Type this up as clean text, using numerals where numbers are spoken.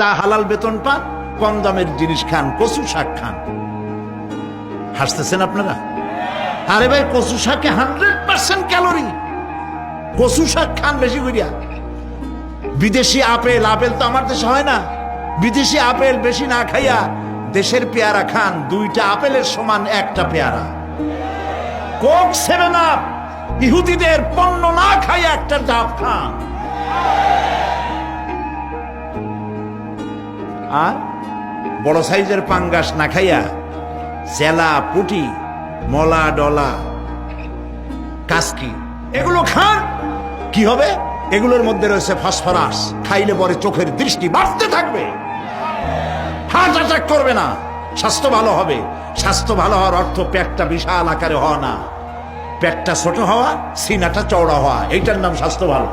তা হালাল বেতন পান, কম দামের জিনিস খান, কচু শাক খান। হাসতেছেন আপনারা? আরে ভাই, কচু শাকে 100% ক্যালোরি। কচু শাক খান বেশি করিয়া। বিদেশি আপেল, আপেল তো আমার দেশে হয় না। বিদেশি আপেল বেশি না খাইয়া দেশের পেয়ারা খান। 2টা আপেলের সমান 1টা পেয়ারা। কোক 7 আপ ইহুদিদের পণ্য না খাইয়া 1টা ডাব খান। আর বড় সাইজের পাঙ্গাস না খাইয়া জেলা, পুটি, মলা, ডলা, কাসকি এগুলো খান। কি হবে? এগুলোর মধ্যে রয়েছে ফসফরাস। খাইলে পরে চোখের দৃষ্টি বাড়তে থাকবে, হার্ট অ্যাটাক করবে না, স্বাস্থ্য ভালো হবে। স্বাস্থ্য ভালো হওয়ার অর্থ পেটটা বিশাল আকারে হওয়া না, পেটটা ছোট হওয়া, সিনাটা চওড়া হওয়া, এইটার নাম স্বাস্থ্য ভালো।